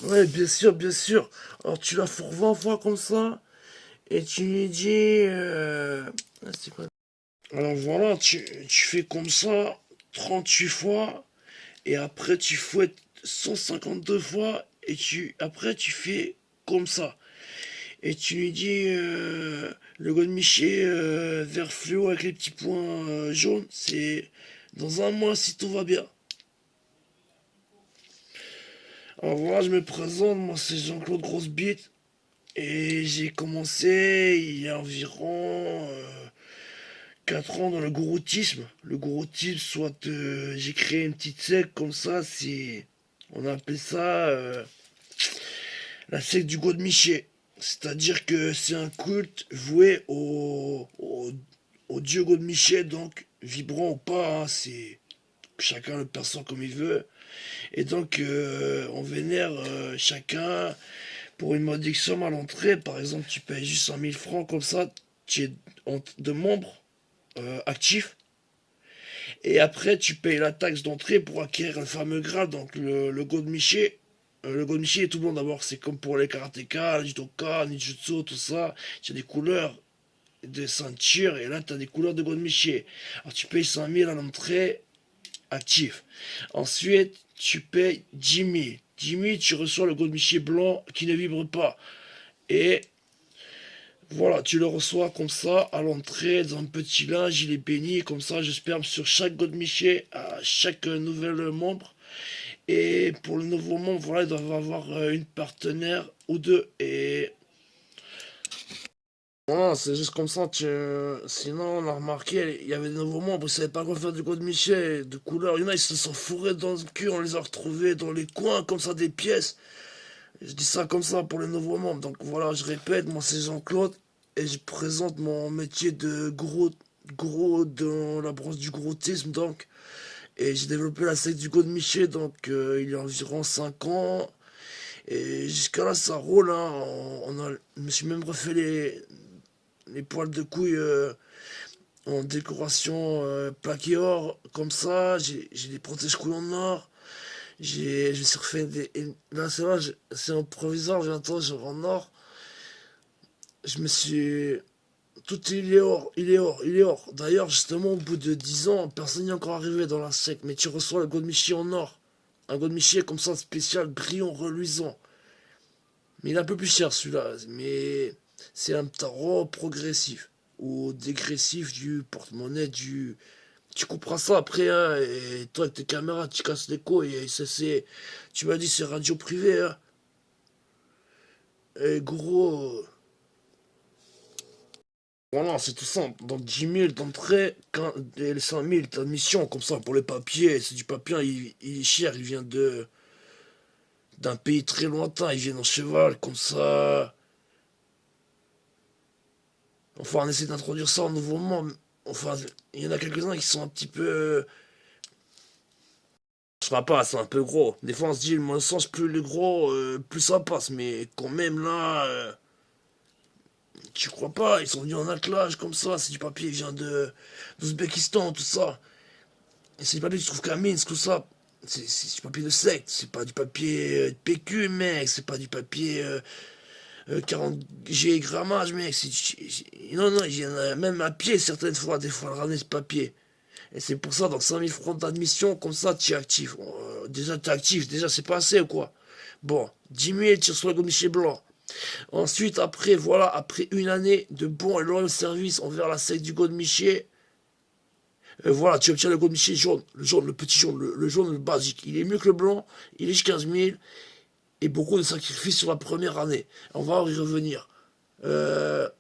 Ouais, bien sûr, bien sûr. Alors tu la fourres 20 fois comme ça, et tu lui dis... c'est quoi? Alors voilà, tu fais comme ça 38 fois, et après tu fouettes 152 fois, et après tu fais comme ça. Et tu lui dis le godemiché vert fluo avec les petits points jaunes, c'est dans un mois si tout va bien. Alors voilà, je me présente, moi c'est Jean-Claude Grossebite. Et j'ai commencé il y a environ 4 ans dans le gouroutisme. Le gouroutisme, soit j'ai créé une petite secte comme ça, on appelle ça la secte du Godemiché. C'est-à-dire que c'est un culte voué au dieu Godemiché, donc vibrant ou pas, hein, c'est chacun le perçoit comme il veut. Et donc on vénère chacun pour une modique somme à l'entrée. Par exemple, tu payes juste 100 000 francs comme ça, tu es de membre actif. Et après, tu payes la taxe d'entrée pour acquérir le fameux grade, donc le Godemiché. Le Godemiché est tout blanc d'abord, c'est comme pour les karatékas, les judokas, ninjutsu, tout ça. Tu as des couleurs de ceinture et là, tu as des couleurs de Godemiché. Alors, tu payes 100 000 à l'entrée actif. Ensuite, tu payes 10 000. 10 000, tu reçois le Godemiché blanc qui ne vibre pas. Et voilà, tu le reçois comme ça à l'entrée dans un petit linge, il est béni, comme ça je sperme sur chaque godemiché à chaque nouvel membre. Et pour le nouveau membre, voilà, ils doivent avoir une partenaire ou deux. Et voilà, c'est juste comme ça. Sinon, on a remarqué, il y avait des nouveaux membres, ils savaient pas quoi faire du godemiché de couleur. Il y en a, ils se sont fourrés dans le cul, on les a retrouvés dans les coins, comme ça, des pièces. Je dis ça comme ça pour les nouveaux membres. Donc voilà, je répète, moi c'est Jean-Claude et je présente mon métier de gros dans la branche du groutisme donc. Et j'ai développé la secte du Godemiché donc il y a environ 5 ans. Et jusqu'à là ça roule, hein. Je me suis même refait les poils de couilles en décoration plaqué or comme ça. J'ai des protèges couilles en or. Je me suis refait là, c'est vrai, c'est en provisoire, j'entends, genre en or. Je me suis. Tout il est or, il est or, il est or. D'ailleurs, justement, au bout de 10 ans, personne n'est encore arrivé dans la secte. Mais tu reçois le Godemichi en or. Un Godemichi comme ça, spécial, brillant, reluisant. Mais il est un peu plus cher celui-là. Mais c'est un tarot progressif. Ou dégressif du porte-monnaie, du. Tu couperas ça après, hein, et toi avec tes caméras, tu casses les couilles, et ça c'est. Tu m'as dit c'est radio privée, hein. Et gros. Voilà, c'est tout simple. Donc 10 000 d'entrée, et les 5 000 d'admission, comme ça, pour les papiers. C'est du papier, il est cher, il vient d'un pays très lointain, il vient en cheval, comme ça. Enfin, on essaie d'introduire ça en nouveau monde. Enfin, il y en a quelques-uns qui sont un petit peu. Je sais pas, c'est un peu gros. Des fois, on se dit, le sens, plus le gros, plus ça passe. Mais quand même, là, tu crois pas, ils sont venus en attelage, comme ça. C'est du papier, il vient d'Ouzbékistan, tout ça. Et c'est du papier que tu trouves qu'à Minsk, tout ça. C'est du papier de secte, c'est pas du papier de PQ, mec, c'est pas du papier 40G grammage, mec. Non, non, il y en a même à pied certaines fois, des fois, le ramener ce papier. Et c'est pour ça, dans 5000 francs d'admission, comme ça, tu es actif. Déjà, tu es actif, déjà, c'est pas assez ou quoi? Bon, 10 000, tu reçois le commissaire blanc. Ensuite, après, voilà, après une année de bon et loyal service envers la secte du Godemiché, voilà, tu obtiens le Godemiché jaune, le petit jaune, le jaune, le basique. Il est mieux que le blanc, il est juste 15 000, et beaucoup de sacrifices sur la première année. On va y revenir. Euh,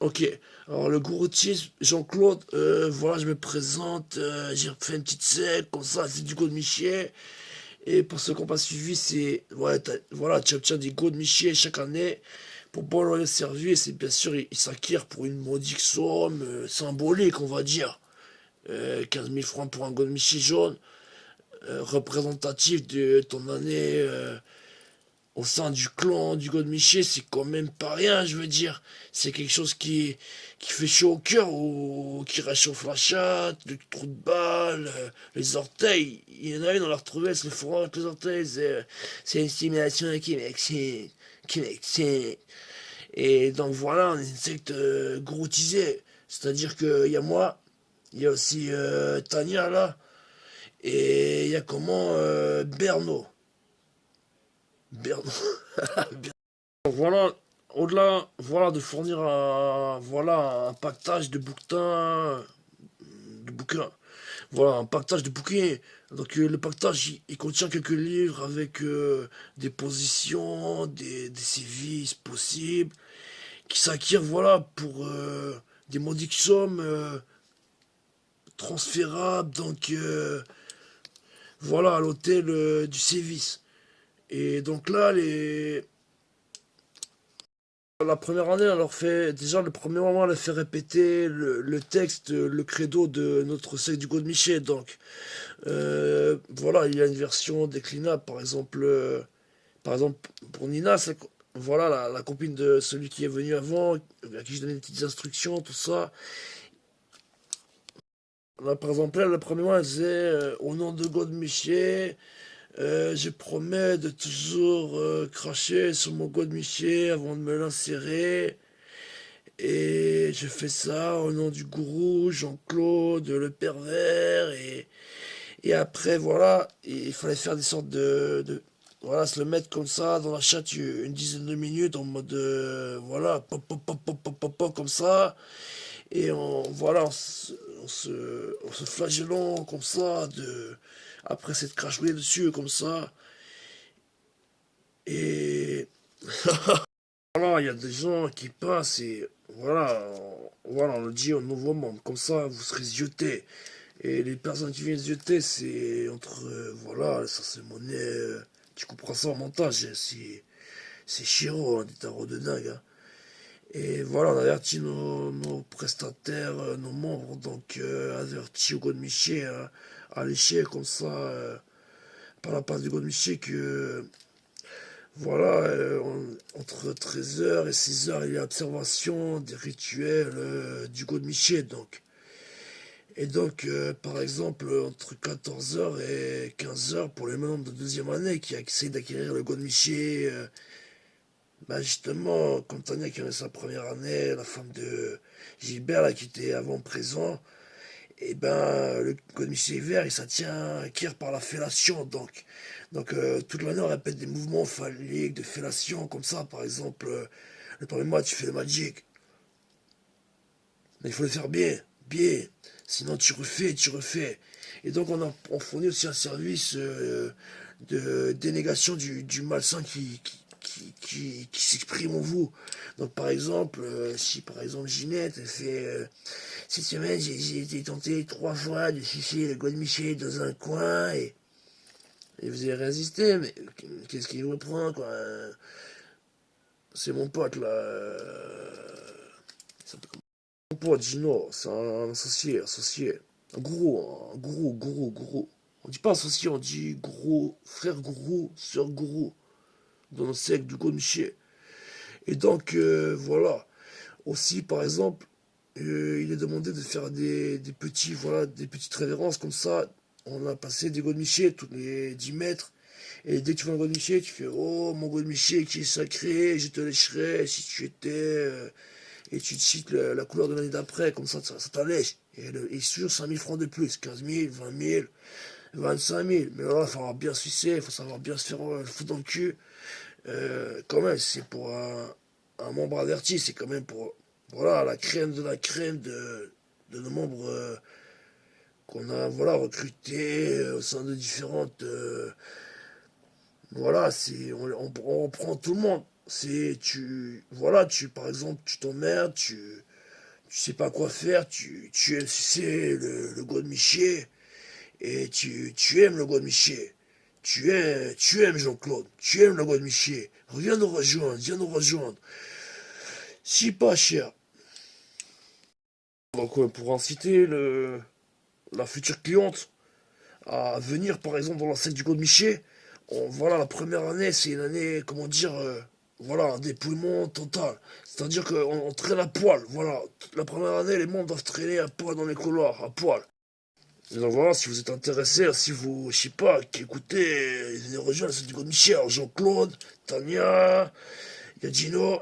ok, alors le gouroutisme, Jean-Claude, voilà, je me présente, j'ai fait une petite sec, comme ça, c'est du Godemiché. Et pour ceux qui n'ont pas suivi, c'est, ouais, voilà, tu obtiens des Godemiché chaque année. Pour bon loyer service, et bien sûr, il s'acquiert pour une modique somme symbolique, on va dire. 15 000 francs pour un Godemichi jaune, représentatif de ton année au sein du clan du Godemiché, c'est quand même pas rien, je veux dire. C'est quelque chose qui fait chaud au cœur, ou qui réchauffe la chatte, le trou de balle, les orteils. Il y en a une, on l'a retrouvée, elle se le fourrant avec les orteils. C'est une stimulation qui m'excite. Et donc voilà, on est une secte groutisée. C'est-à-dire qu'il y a moi, il y a aussi Tania là, et il y a comment Berno. Berno. Voilà, au-delà, voilà, de fournir un pactage de bouquins. Voilà, un pactage de bouquins. Donc le pactage, il contient quelques livres avec des positions, des sévices possibles, qui s'acquièrent, voilà, pour des modiques sommes transférables, donc voilà, à l'hôtel du sévice. Et donc là, la première année, elle leur fait, déjà le premier moment, elle a fait répéter le texte, le credo de notre secte du Godemiché. Donc, voilà, il y a une version déclinable, par exemple, pour Nina, voilà, la copine de celui qui est venu avant, à qui je donnais des petites instructions, tout ça. Là, par exemple, là, le premier mois, elle disait, au nom de Godemiché, je promets de toujours cracher sur mon Godemiché avant de me l'insérer. Et je fais ça au nom du gourou, Jean-Claude, le pervers. Et après, voilà, il fallait faire des sortes voilà, se le mettre comme ça dans la chatte une dizaine de minutes en mode, voilà, pop, pop, pop, pop, pop, pop, pop, comme ça. Et voilà, en se flagellant comme ça, après s'être crachouillé dessus comme ça. Et voilà, il y a des gens qui passent et voilà, on le dit aux nouveaux membres, comme ça vous serez ziotés. Et les personnes qui viennent zioter, c'est entre, voilà, ça c'est monnaie, tu comprends ça en montage, hein, c'est Chiro, hein, des tarots de dingue. Hein. Et voilà, on avertit nos prestataires, nos membres, donc avertis au Godemiché, à lécher comme ça, par la part du Godemiché, que voilà, entre 13 h et 6 h, il y a observation des rituels du Godemiché, donc. Et donc, par exemple, entre 14 h et 15 h, pour les membres de deuxième année qui essaient d'acquérir le Godemiché, bah justement, comme Tania qui avait sa première année, la femme de Gilbert, là, qui était avant présent, et ben le Godemiché vert, il s'acquiert par la fellation, donc toute l'année on répète des mouvements phalliques, de fellation, comme ça, par exemple, le premier mois tu fais le magic, mais il faut le faire bien, bien, sinon tu refais, tu refais. Et donc on fournit aussi un service de dénégation du malsain qui s'exprime en vous. Donc par exemple, si par exemple Ginette elle fait cette semaine j'ai été tenté 3 fois de sucer le Godemiché dans un coin et vous avez résisté, mais qu'est-ce qui vous prend quoi? C'est mon pote là. Mon pote Gino, c'est un associé. Un gourou. On dit pas associé, on dit gourou, frère gourou, sœur gourou, dans le secte du Godemiché. Et donc, voilà. Aussi, par exemple, il est demandé de faire des petites révérences comme ça. On a passé des Godemiché tous les 10 mètres. Et dès que tu vois un Godemiché, tu fais oh, mon Godemiché qui est sacré, je te lécherai si tu étais. Et tu te cites la couleur de l'année d'après, comme ça t'allège. Et sur 5 000 francs de plus, 15 000, 20 000, 25 000. Mais là, il faut savoir bien sucer, il faut savoir bien se faire le foutre dans le cul. Quand même, c'est pour un membre averti, c'est quand même pour voilà, la crème de la crème de nos membres qu'on a voilà, recrutés au sein de différentes. Voilà, on prend tout le monde. Voilà, par exemple, tu t'emmerdes, tu sais pas quoi faire, tu aimes sucer le Godemiché, et tu aimes le Godemiché. Tu aimes Jean-Claude, tu aimes le Godemiché. Viens nous rejoindre. Si pas cher. Donc, pour inciter la future cliente à venir, par exemple, dans la secte du Godemiché, voilà, la première année, c'est une année, comment dire, voilà, un dépouillement total. C'est-à-dire qu'on traîne à poil, voilà. La première année, les mondes doivent traîner à poil dans les couloirs, à poil. Et donc voilà, si vous êtes intéressé, si vous, je sais pas, qui écoutez, venez rejoindre la scène du God Michel, Jean-Claude, Tania, il y a Gino,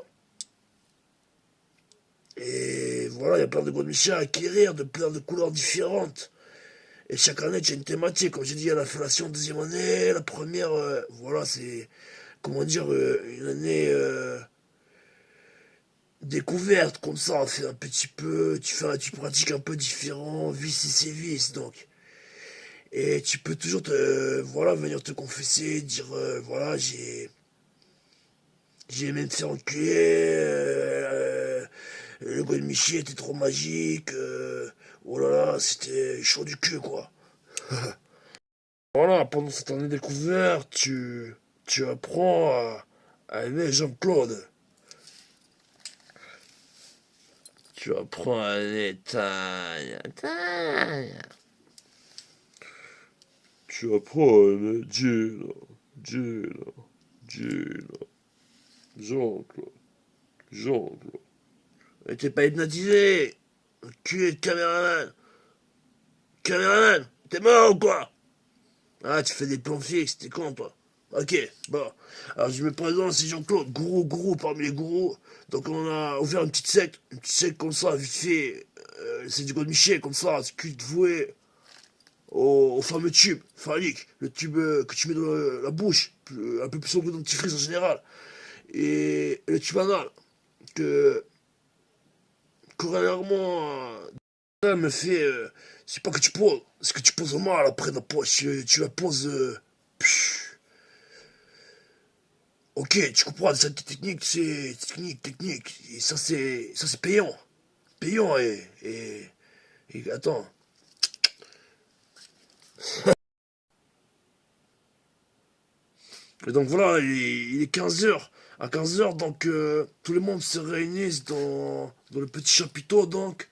et voilà, il y a plein de God Michel à acquérir, de plein de couleurs différentes. Et chaque année, tu as une thématique. Comme j'ai dit, il y a la fellation deuxième année, la première, voilà, c'est, comment dire, une année découverte, comme ça, on fait un petit peu, tu pratiques un peu différent, vice et sévices, donc. Et tu peux toujours voilà, venir te confesser, dire, voilà, j'ai même fait enculer, le goût de Michi était trop magique, oh là là, c'était chaud du cul, quoi. Voilà, pendant cette année découverte, tu apprends à aimer Jean-Claude. Tu apprends à aimer Tania. Tania. Tu apprends à aimer Gina. Gina. Gina. Jean-Claude. Jean-Claude. Mais t'es pas hypnotisé. Cul de caméraman. Caméraman, t'es mort ou quoi? Ah, tu fais des plans fixes, t'es con, toi. Ok, bon. Alors, je me présente, c'est Jean-Claude, gourou parmi les gourous. Donc, on a ouvert une petite secte comme ça, vite fait. C'est du God Michel, comme ça, c'est culte voué au fameux tube phallique, le tube que tu mets dans la bouche, un peu plus sur le dentifrice en général. Et le tube anal, que corollairement, me fait, c'est pas que tu poses, c'est que tu poses mal après la poche, tu la poses, ok, tu comprends, cette technique, c'est technique, et ça c'est payant, payant et attends. Et donc voilà, il est 15 heures. À 15 heures, donc tout le monde se réunit dans le petit chapiteau, donc.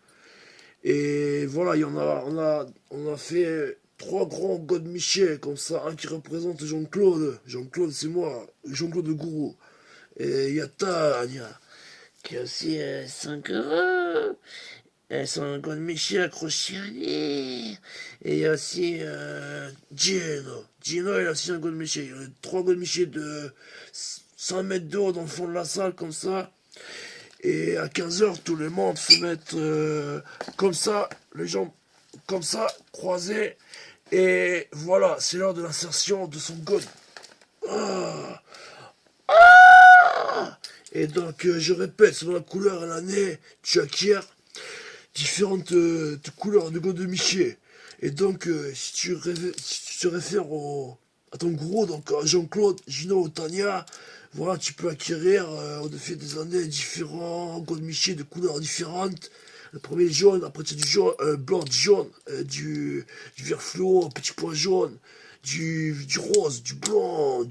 Et voilà, il y en a, on a fait trois grands God Michel, comme ça. Un qui représente Jean-Claude. Jean-Claude, c'est moi. Jean-Claude le gourou. Et il y a Tania, qui a aussi 5 euros. Elles sont un God Michel accroché à l'air. Et il y a aussi Gino. Gino, il a aussi un God Michel. Il y a trois God Michel de 100 mètres de haut dans le fond de la salle, comme ça. Et à 15 heures, tout le monde se met comme ça, les jambes comme ça, croisées. Et voilà, c'est l'heure de l'insertion de son god. Ah, ah. Et donc, je répète, selon la couleur et l'année, tu acquiers différentes couleurs de god de Michier. Et donc, si tu te réfères à ton gros, donc à Jean-Claude, Gino ou Tania, voilà, tu peux acquérir au fil des années différents god Michier de couleurs différentes. Le premier est jaune, après tu as du jaune, blanc, du jaune, du vert fluo, un petit point jaune, du rose, du blanc,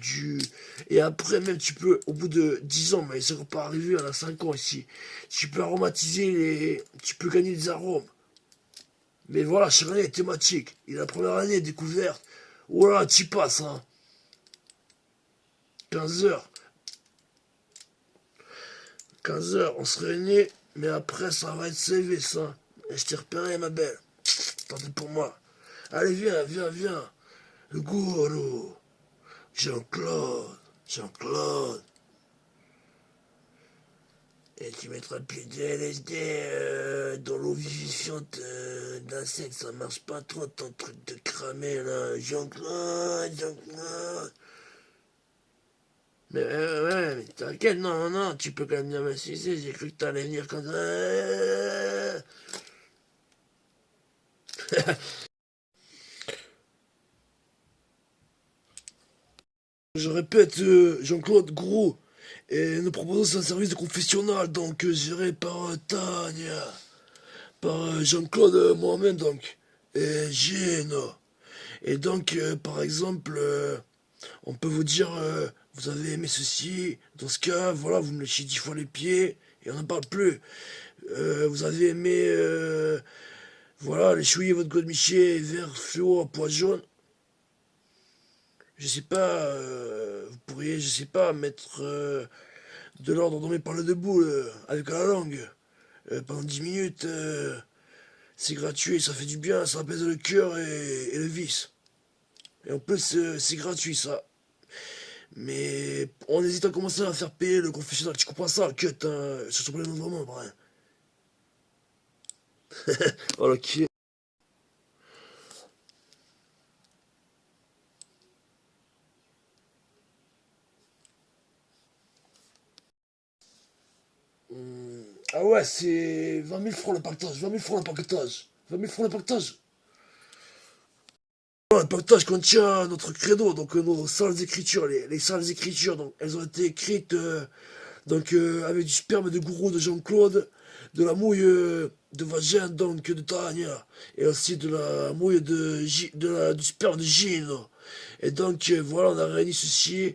et après même tu peux, au bout de 10 ans, mais ça va pas arriver, on a 5 ans ici, tu peux aromatiser tu peux gagner des arômes. Mais voilà, chaque année est thématique. Et la première année découverte, voilà, tu passes, hein. 15 heures. 15 heures, on se réunit, mais après ça va être CV, ça. Et je t'ai repéré, ma belle. Attendez pour moi. Allez, viens, viens, viens. Le gourou. Jean-Claude. Jean-Claude. Et tu mettras plus de LSD dans l'eau vivifiante d'insectes. Ça marche pas trop ton truc de cramé là. Jean-Claude, Jean-Claude. Mais ouais, mais t'inquiète, non, non, tu peux quand même bien m'assister. J'ai cru que t'allais venir comme ça. Je répète, Jean-Claude, gros. Et nous proposons un service de confessionnal, donc géré par Tania, par Jean-Claude moi-même, donc, et Gino. Et donc, par exemple, on peut vous dire, vous avez aimé ceci, dans ce cas, voilà, vous me léchez 10 fois les pieds, et on n'en parle plus. Vous avez aimé, voilà, les chouiller votre godemiché vert fluo à pois jaune. Je sais pas, vous pourriez, je sais pas, mettre de l'ordre dans mes paroles de boule avec la langue pendant 10 minutes. C'est gratuit, ça fait du bien, ça apaise le cœur et le vice. Et en plus, c'est gratuit ça. Mais on hésite à commencer à faire payer le confessionnal. Tu comprends ça, cut, hein, surtout pour les nouveaux membres. Hein. Voilà, qui est. Ah ouais, c'est 20 000 francs le pactage, 20 000 francs le pactage, 20 000 francs le pactage. Le pactage contient notre credo, donc nos sales écritures, les sales écritures, donc elles ont été écrites avec du sperme de gourou de Jean-Claude, de la mouille de vagin donc de Tania, et aussi de la mouille du sperme de Gino. Et donc voilà, on a réuni ceci,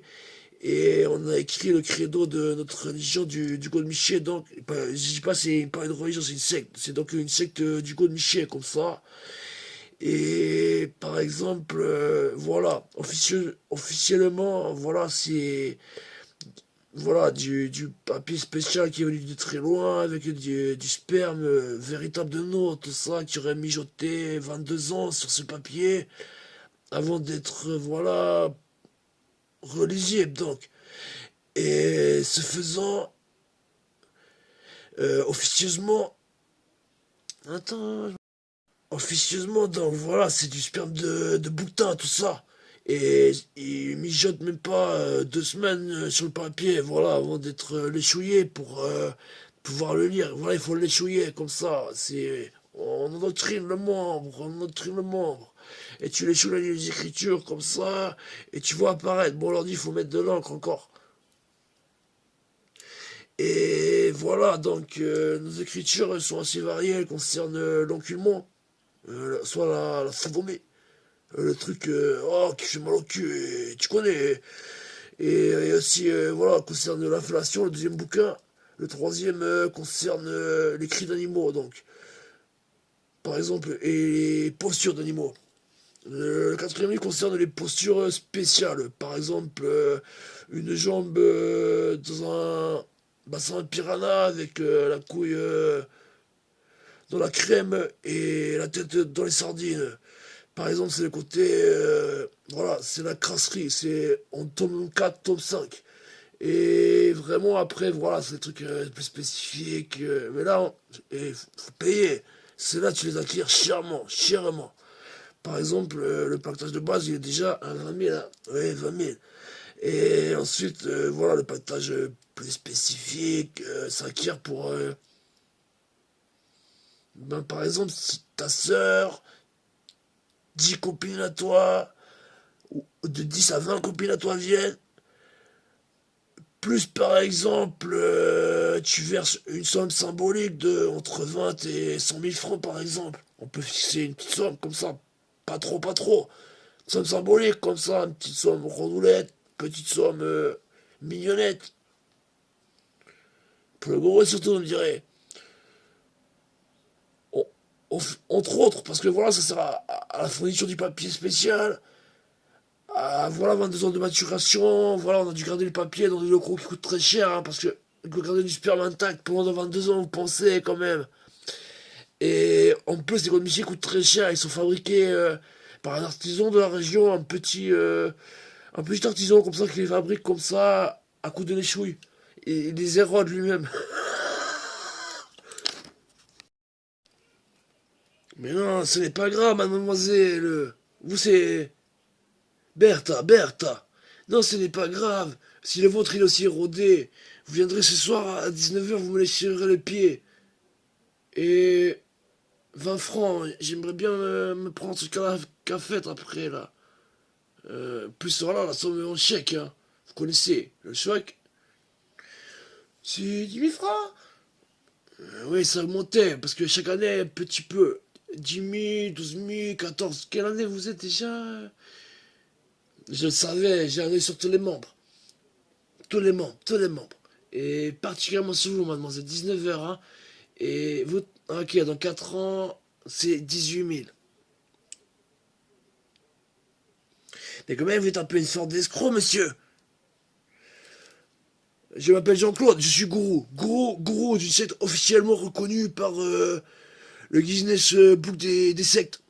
et on a écrit le credo de notre religion du God Miché, donc, je dis pas c'est pas une religion, c'est une secte, c'est donc une secte du God Miché, comme ça. Et par exemple, voilà, officiellement, voilà, c'est voilà, du papier spécial qui est venu de très loin, avec du sperme véritable de nôtre, tout ça, qui aurait mijoté 22 ans sur ce papier, avant d'être, voilà, relisible, donc. Et ce faisant, officieusement, attends, officieusement, donc voilà, c'est du sperme de boutin, tout ça. Et il mijote même pas 2 semaines sur le papier, voilà, avant d'être l'échouillé pour pouvoir le lire. Voilà, il faut l'échouiller comme ça. C'est, on endoctrine le membre, on endoctrine le membre. Et tu l'échouilles les écritures comme ça, et tu vois apparaître. Bon, on leur dit, il faut mettre de l'encre encore. Et voilà, donc nos écritures elles sont assez variées, elles concernent l'enculement, soit la sodomie, le truc oh, qui fait mal au cul, et tu connais. Et aussi, voilà, concerne l'inflation, le deuxième bouquin. Le troisième concerne les cris d'animaux, donc, par exemple, et les postures d'animaux. Le quatrième livre concerne les postures spéciales. Par exemple, une jambe dans un bassin de piranha avec la couille dans la crème et la tête dans les sardines. Par exemple, c'est le côté. Voilà, c'est la crasserie. C'est en tome 4 tome 5. Et vraiment, après, voilà, c'est des trucs plus spécifiques. Mais là, il faut payer. C'est là que tu les acquiers chèrement, chèrement. Par exemple, le pactage de base, il est déjà à 20 000. Hein. Oui, 20 000. Et ensuite, voilà, le pactage plus spécifique s'acquiert pour, ben, par exemple, si ta sœur, 10 copines à toi, ou de 10 à 20 copines à toi viennent, plus par exemple, tu verses une somme symbolique de entre 20 et 100 000 francs, par exemple. On peut fixer une petite somme comme ça, pas trop, pas trop. Somme symbolique comme ça, une petite somme rondoulette, petite somme mignonnette. Pour le gros surtout, on dirait. On- entre autres, parce que voilà, ça sert à la fourniture du papier spécial, à voilà, 22 ans de maturation, voilà, on a dû garder le papier dans des locaux qui coûtent très cher, hein, parce que garder du sperme intact pendant 22 ans, vous pensez quand même. Et en plus, les goldmichés coûtent très cher, ils sont fabriqués par un artisan de la région, un petit artisan comme ça qui les fabrique comme ça, à coup de l'échouille. Et il les érode lui-même. Mais non, ce n'est pas grave, mademoiselle. Vous, c'est Bertha, Bertha. Non, ce n'est pas grave. Si le vôtre il est aussi érodé, vous viendrez ce soir à 19 h, vous me lécherez le pied. Et 20 francs, j'aimerais bien me prendre ce café après, là. Plus voilà, la somme en chèque, hein. Vous connaissez, le chèque. C'est 10 000 francs. Oui, ça augmentait, parce que chaque année, un petit peu. 10 000, 12 000, 14. Quelle année vous êtes déjà? Je le savais, j'ai un œil sur tous les membres. Tous les membres, tous les membres. Et particulièrement sur vous, mademoiselle, 19 heures, hein. Et vous, ok, dans 4 ans, c'est 18 000. Mais quand même, vous êtes un peu une sorte d'escroc, monsieur. Je m'appelle Jean-Claude, je suis gourou. Gourou d'une secte officiellement reconnue par le Guinness Book des sectes.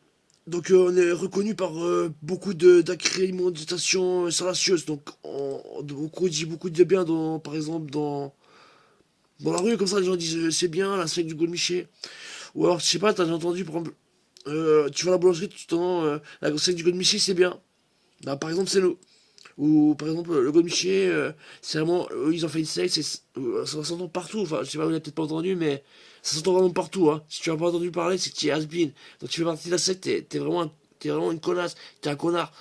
Donc on est reconnu par beaucoup d'accréditations salacieuses. Donc on dit beaucoup de bien, par exemple, dans la rue, comme ça, les gens disent c'est bien, la secte du Godemiché. Ou alors, je sais pas, t'as déjà entendu, par exemple, tu vas à la boulangerie, tu t'entends, la secte du Godemiché, c'est bien. Bah, par exemple, c'est nous. Ou par exemple, le Godemiché, c'est vraiment, ils ont fait une secte, ça s'entend partout. Enfin, je sais pas, vous l'avez peut-être pas entendu, mais ça s'entend vraiment partout. Hein. Si tu n'as pas entendu parler, c'est que tu es has-been. Donc tu fais partie de la secte, t'es vraiment une connasse, t'es un connard.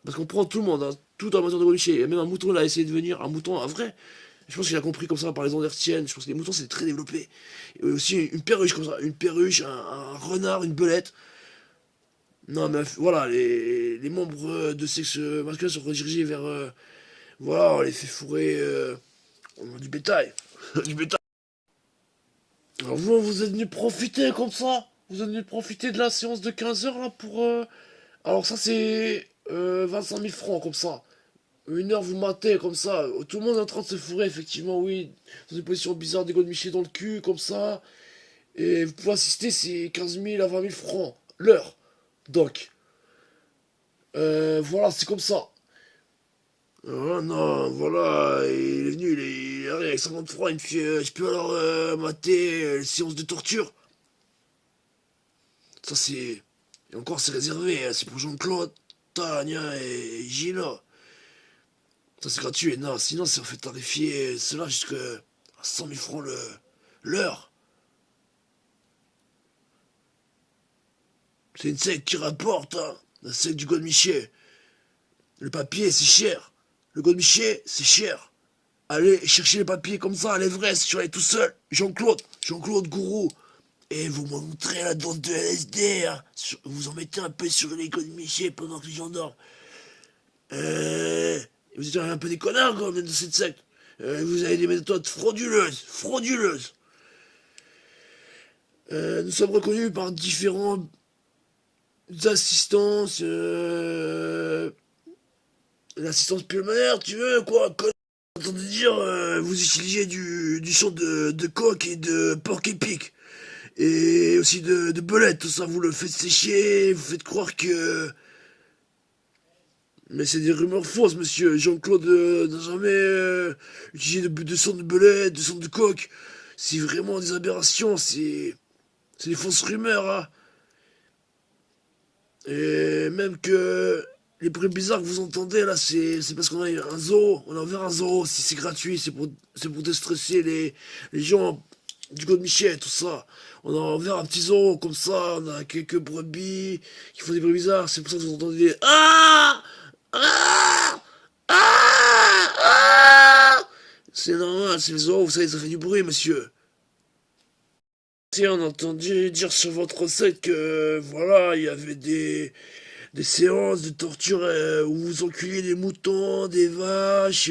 Parce qu'on prend tout le monde, hein, tout en matière de Godemiché. Et même un mouton, il a essayé de devenir un mouton, un vrai. Je pense qu'il a compris comme ça par les ondes hertziennes. Je pense que les moutons, c'est très développé. Et aussi une perruche comme ça, une perruche, un renard, une belette. Non, mais voilà, les membres de sexe masculin sont redirigés vers. Voilà, on les fait fourrer du bétail. Du bétail. Alors vous êtes venu profiter comme ça. Vous êtes venu profiter de la séance de 15 heures là pour. Alors ça, c'est 25 000 francs comme ça. Une heure vous matez comme ça. Tout le monde est en train de se fourrer, effectivement, oui. Dans une position bizarre, des de Michel dans le cul, comme ça. Et vous pouvez assister, c'est 15 000 à 20 000 francs. L'heure. Donc. Voilà, c'est comme ça. Non, voilà, il est venu, il est arrivé avec 50 francs, il me fait, je peux alors mater les séances de torture. Ça c'est, et encore c'est réservé, hein, c'est pour Jean-Claude, Tania et Gina. Ça c'est gratuit, non, sinon c'est en fait tarifier cela jusqu'à 100 000 francs l'heure. C'est une secte qui rapporte, hein, la secte du Godemiché. Le papier c'est cher, le Godemiché c'est cher. Allez chercher les papiers comme ça à l'Everest, je suis allé tout seul. Jean-Claude Gourou. Et vous me montrez la dose de LSD, hein. Vous en mettez un peu sur les Godemiché pendant que les gens dorment. Euh, vous êtes un peu des connards quand même de cette secte. Vous avez des méthodes frauduleuses. Nous sommes reconnus par différents assistances, l'assistance pulmonaire, tu veux, quoi, entendez dire, vous utilisez du sang de coq et de porc épic. Et aussi de belette, tout ça, vous le faites sécher, vous faites croire que... Mais c'est des rumeurs fausses, monsieur. Jean-Claude n'a jamais utilisé de sang de belette, de sang de coq. C'est vraiment des aberrations, c'est des fausses rumeurs, hein. Et même que les bruits bizarres que vous entendez là, c'est parce qu'on a un zoo, on a ouvert un zoo, si c'est gratuit, c'est pour déstresser les gens du Godemiché, tout ça. On a ouvert un petit zoo comme ça, on a quelques brebis qui font des bruits bizarres, c'est pour ça que vous entendez des ah ah ah ah. C'est normal, c'est le zoo, vous savez, ça fait du bruit, monsieur. Si on a entendu dire sur votre site que voilà, il y avait des séances de torture où vous enculiez des moutons, des vaches,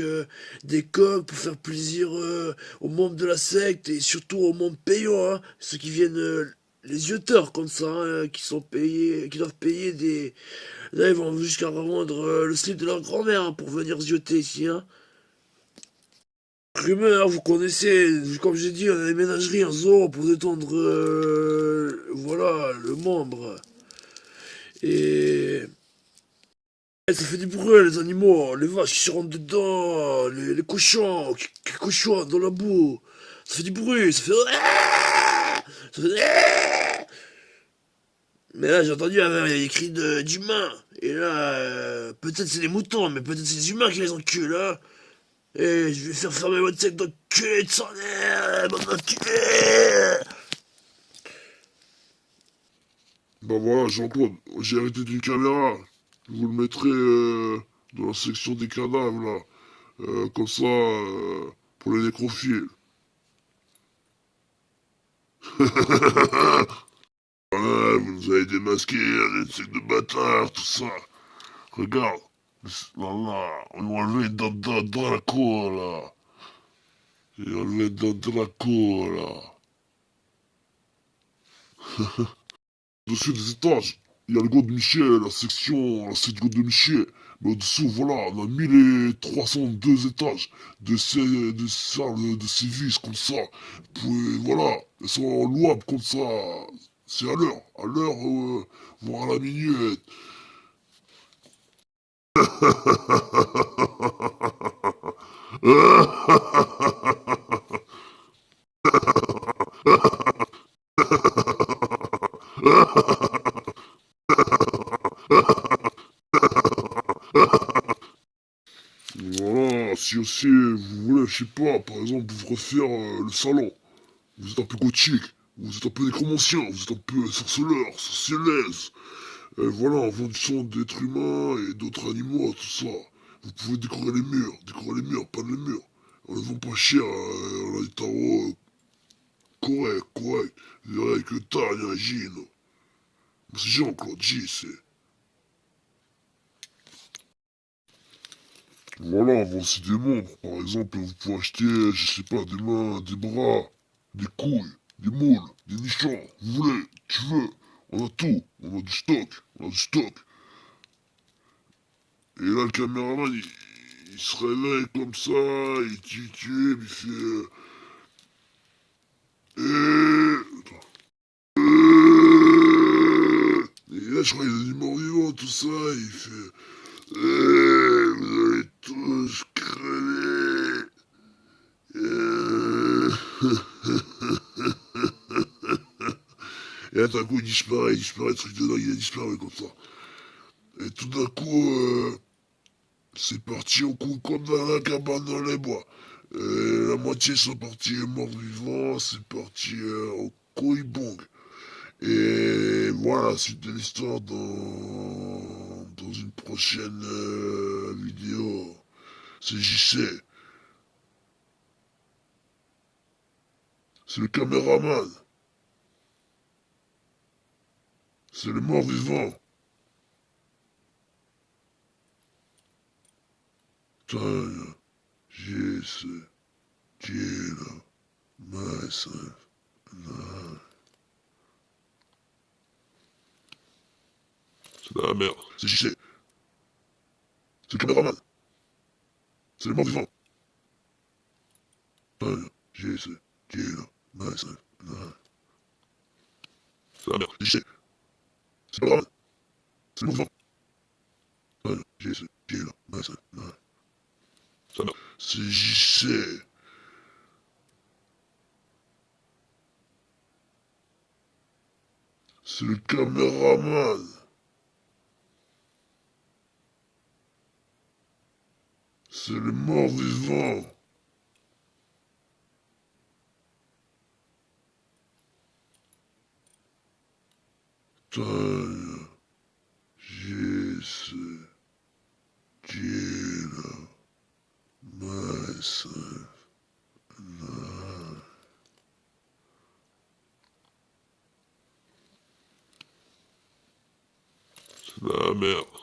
des coqs pour faire plaisir aux membres de la secte et surtout aux membres payants, hein, ceux qui viennent les yeux-teurs comme ça, hein, qui sont payés, qui doivent payer des. Là, ils vont jusqu'à revendre le slip de leur grand-mère hein, pour venir zioter ici. Hein. Rumeur, vous connaissez, comme j'ai dit, on a des ménageries, un zoo pour détendre, voilà, le membre. Et ça fait du bruit, les animaux, les vaches qui se rentrent dedans, les cochons qui cochonnent dans la boue. Ça fait du bruit, ça fait... Ça fait... Mais là, j'ai entendu, il y a des cris d'humains. Et là, peut-être c'est des moutons, mais peut-être c'est des humains qui les enculent, hein. Et je vais faire fermer votre sec d'enculé de son air, bande d'enculés. Bah voilà, Jean-Claude, j'ai arrêté d'une caméra. Je vous le mettrai dans la section des cadavres, là. Comme ça, pour les nécrophiles. Voilà, vous nous avez démasqué, les trucs de bâtard, tout ça. Regarde. Là, là, on nous a enlevé dans la cour, là. Et on enlevé dans la cour, là. Dessus des étages, il y a le God de Michel, la section de Michel. Mais au-dessous, voilà, on a mis les 302 étages de salles de service comme ça. Vous pouvez, voilà, elles sont louables comme ça. C'est à l'heure, voire à la minute. Voilà, si aussi vous voulez, je sais pas, par exemple, vous refaire le salon, vous êtes un peu gothique, vous êtes un peu nécromancien, vous êtes un peu sorceleur, sorcelleuse, voilà, en fonction d'êtres humains et d'autres animaux, tout ça. Vous pouvez décorer les murs, peindre les murs. On les vend pas cher, on a des tarots corrects. Vous verrez avec le temps, imagine. Moi, c'est Jean-Claude J, c'est... Voilà, on vend aussi des membres. Par exemple, vous pouvez acheter, je sais pas, des mains, des bras, des couilles, des moules, des nichons. Vous voulez, tu veux. On a tout. On a du stock. On a du stock. Et là, le caméraman, il se réveille comme ça, il titube, il fait... Et là, je crois qu'il y a des morts vivants, tout ça, il fait... vous allez tous crever. Et là, d'un coup, il disparaît, le truc de dingue, il a disparu comme ça. Et tout d'un coup, c'est parti au coup comme dans la cabane dans les bois. La moitié sont partis morts vivants, c'est parti au couille-bong. Et voilà, suite de l'histoire dans une prochaine vidéo. C'est JC, c'est le caméraman, c'est le mort vivant. Putain, JC, Gina, myself, c'est la merde. C'est JC, c'est le caméraman, c'est le mort vivant. Putain, JC, Gina, myself, c'est la merde. C'est JC, c'est le caméraman, c'est le mort vivant. Putain, JC, Gina, myself, c'est la merde. C'est JC. C'est le caméraman. C'est le mort vivant. Putain, JC, Gina, myself, c'est la merde.